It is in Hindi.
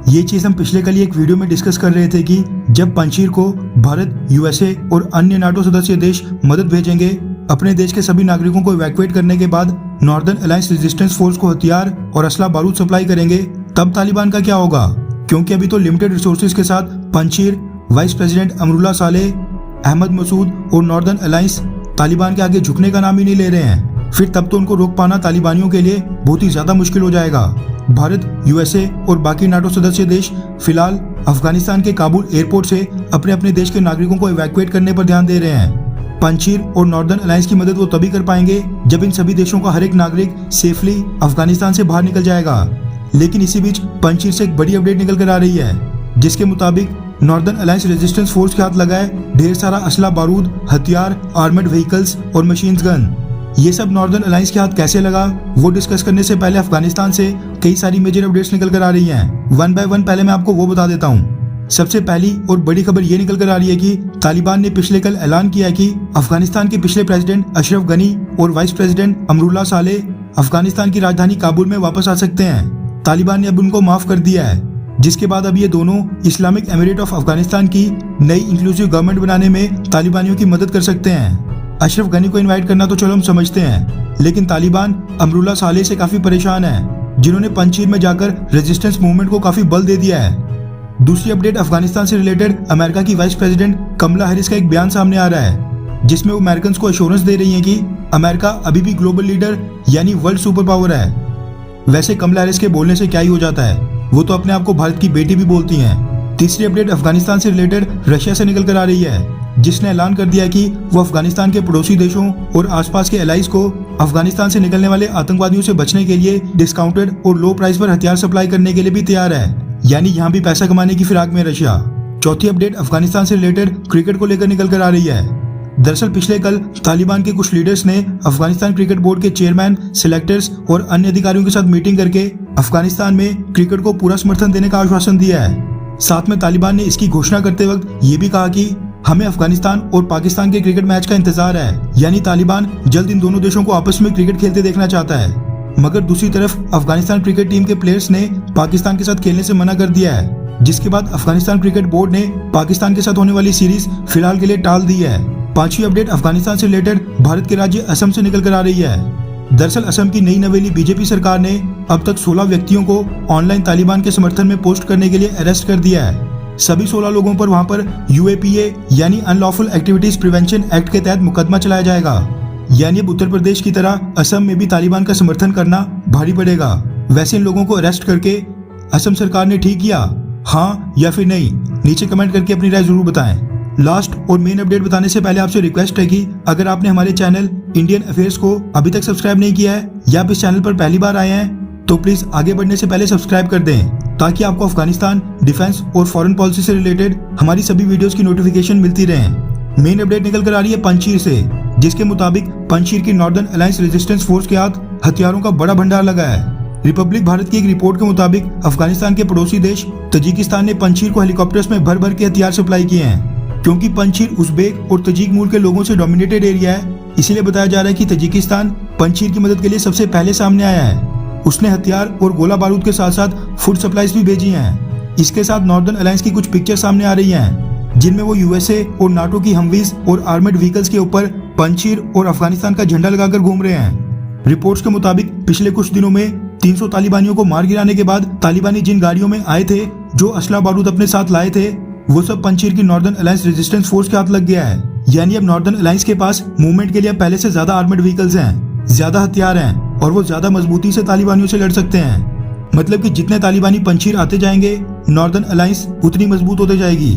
ये चीज हम पिछले कल ही एक वीडियो में डिस्कस कर रहे थे कि जब पंजशीर को भारत, यूएसए और अन्य नाटो सदस्य देश मदद भेजेंगे अपने देश के सभी नागरिकों को इवैक्यूएट करने के बाद नॉर्दर्न अलायंस रेजिस्टेंस फोर्स को हथियार और असला बारूद सप्लाई करेंगे, तब तालिबान का क्या होगा? क्योंकि अभी तो लिमिटेड रिसोर्सेज के साथ पंजशीर, वाइस प्रेसिडेंट अमरुल्लाह सालेह, अहमद मसूद और नॉर्दर्न अलायंस तालिबान के आगे झुकने का नाम ही नहीं ले रहे हैं। फिर तब तो उनको रोक पाना तालिबानियों के लिए बहुत ही ज्यादा मुश्किल हो जाएगा। भारत, यूएसए और बाकी नाटो सदस्य देश फिलहाल अफगानिस्तान के काबुल एयरपोर्ट से अपने अपने देश के नागरिकों को इवैक्यूएट करने पर ध्यान दे रहे हैं। पंजशीर और नॉर्दर्न अलायंस की मदद वो तभी कर पाएंगे जब इन सभी देशों का हर एक नागरिक सेफली अफगानिस्तान से बाहर निकल जाएगा। लेकिन इसी बीच पंजशीर से एक बड़ी अपडेट निकल कर आ रही है, जिसके मुताबिक नॉर्दर्न अलायंस रेजिस्टेंस फोर्स के हाथ लगा है ढेर सारा असला बारूद, हथियार, आर्मर्ड व्हीकल्स और मशीन गन। ये सब नॉर्दर्न अलायंस के हाथ कैसे लगा वो डिस्कस करने से पहले अफगानिस्तान से कई सारी मेजर अपडेट्स निकल कर आ रही हैं। वन बाय वन पहले मैं आपको वो बता देता हूँ। सबसे पहली और बड़ी खबर ये निकल कर आ रही है कि तालिबान ने पिछले कल ऐलान किया है कि अफगानिस्तान के पिछले प्रेसिडेंट अशरफ गनी और वाइस प्रेसिडेंट अमरुल्लाह सालेह अफगानिस्तान की राजधानी काबुल में वापस आ सकते हैं। तालिबान ने अब उनको माफ कर दिया है, जिसके बाद अब ये दोनों इस्लामिक एमिरेट ऑफ अफगानिस्तान की नई इंक्लूसिव गवर्नमेंट बनाने में तालिबानियों की मदद कर सकते हैं। अशरफ गनी को इनवाइट करना तो चलो हम समझते हैं, लेकिन तालिबान अमरुल्लाह सालेह से काफी परेशान है, जिन्होंने पंजशीर में जाकर रेजिस्टेंस मूवमेंट को काफी बल दे दिया है। दूसरी अपडेट अफगानिस्तान से रिलेटेड अमेरिका की वाइस प्रेसिडेंट कमला हैरिस का एक बयान सामने आ रहा है, जिसमें वो अमेरिकन को एश्योरेंस दे रही है कि अमेरिका अभी भी ग्लोबल लीडर यानी वर्ल्ड सुपर पावर है। वैसे कमला हैरिस के बोलने से क्या ही हो जाता है, वो तो अपने आप को भारत की बेटी भी बोलती हैं। तीसरी अपडेट अफगानिस्तान से रिलेटेड रशिया से निकल कर आ रही है, जिसने ऐलान कर दिया कि वो अफगानिस्तान के पड़ोसी देशों और आसपास के एलाइज को अफगानिस्तान से निकलने वाले आतंकवादियों से बचने के लिए डिस्काउंटेड और लो प्राइस पर हथियार सप्लाई करने के लिए भी तैयार है, यानी यहाँ भी पैसा कमाने की फिराक में रशिया। चौथी अपडेट अफगानिस्तान से रिलेटेड क्रिकेट को लेकर निकल कर आ रही है। दरअसल पिछले कल तालिबान के कुछ लीडर्स ने अफगानिस्तान क्रिकेट बोर्ड के चेयरमैन, सिलेक्टर्स और अन्य अधिकारियों के साथ मीटिंग करके अफगानिस्तान में क्रिकेट को पूरा समर्थन देने का आश्वासन दिया है। साथ में तालिबान ने इसकी घोषणा करते वक्त ये भी कहा कि हमें अफगानिस्तान और पाकिस्तान के क्रिकेट मैच का इंतजार है, यानी तालिबान जल्द इन दोनों देशों को आपस में क्रिकेट खेलते देखना चाहता है। मगर दूसरी तरफ अफगानिस्तान क्रिकेट टीम के प्लेयर्स ने पाकिस्तान के साथ खेलने से मना कर दिया है, जिसके बाद अफगानिस्तान क्रिकेट बोर्ड ने पाकिस्तान के साथ होने वाली सीरीज फिलहाल के लिए टाल दी है। पांचवी अपडेट अफगानिस्तान से रिलेटेड भारत के राज्य असम से निकल कर आ रही है। दरअसल असम की नई नवेली बीजेपी सरकार ने अब तक 16 व्यक्तियों को ऑनलाइन तालिबान के समर्थन में पोस्ट करने के लिए अरेस्ट कर दिया है। सभी 16 लोगों पर वहां पर UAPA यानी अनलॉफुल एक्टिविटीज प्रिवेंशन एक्ट के तहत मुकदमा चलाया जाएगा। यानी अब उत्तर प्रदेश की तरह असम में भी तालिबान का समर्थन करना भारी पड़ेगा। वैसे इन लोगों को अरेस्ट करके असम सरकार ने ठीक किया, हाँ या फिर नहीं? नीचे कमेंट करके अपनी राय जरूर बताएं। लास्ट और मेन अपडेट बताने से पहले आपसे रिक्वेस्ट है कि अगर आपने हमारे चैनल इंडियन अफेयर्स को अभी तक सब्सक्राइब नहीं किया है या आप इस चैनल पर पहली बार आए हैं तो प्लीज आगे बढ़ने से पहले सब्सक्राइब कर दें, ताकि आपको अफगानिस्तान, डिफेंस और फॉरेन पॉलिसी से रिलेटेड हमारी सभी वीडियोस की नोटिफिकेशन मिलती रहे। मेन अपडेट निकल कर आ रही है पंजशीर से, जिसके मुताबिक पंजशीर की नॉर्दर्न अलायंस रेजिस्टेंस फोर्स के हाथ हथियारों का बड़ा भंडार लगा है। रिपब्लिक भारत की एक रिपोर्ट के मुताबिक अफगानिस्तान के पड़ोसी देश तजिकिस्तान ने पंजशीर को हेलीकॉप्टर्स में भर भर के हथियार सप्लाई किए हैं। क्योंकि पंजशीर उज़्बेक और तजिक मूल के लोगों से डोमिनेटेड एरिया है, इसीलिए बताया जा रहा है कि तजिकिस्तान पंजशीर की मदद के लिए सबसे पहले सामने आया है। उसने हथियार और गोला बारूद के साथ साथ फूड सप्लाईज भी भेजी हैं। इसके साथ नॉर्दर्न अलायंस की कुछ पिक्चर सामने आ रही हैं, जिनमें वो यूएसए और नाटो की हमवीज और आर्मर्ड व्हीकल्स के ऊपर पंजशीर और अफगानिस्तान का झंडा लगाकर घूम रहे हैं। रिपोर्ट्स के मुताबिक पिछले कुछ दिनों में 300 तालिबानियों को मार गिराने के बाद तालिबानी जिन गाड़ियों में आए थे, जो असला बारूद अपने साथ लाए थे, वो सब पंजशीर की नॉर्दर्न अलायंस रेजिस्टेंस फोर्स के हाथ लग गया है। यानी अब नॉर्दर्न अलायंस के पास मूवमेंट के लिए पहले से ज्यादा आर्मर्ड व्हीकल्स हैं, ज्यादा हथियार हैं और वो ज्यादा मजबूती से तालिबानियों से लड़ सकते हैं। मतलब कि जितने तालिबानी पंजशीर आते जाएंगे, नॉर्दर्न अलायंस उतनी मजबूत होते जाएगी।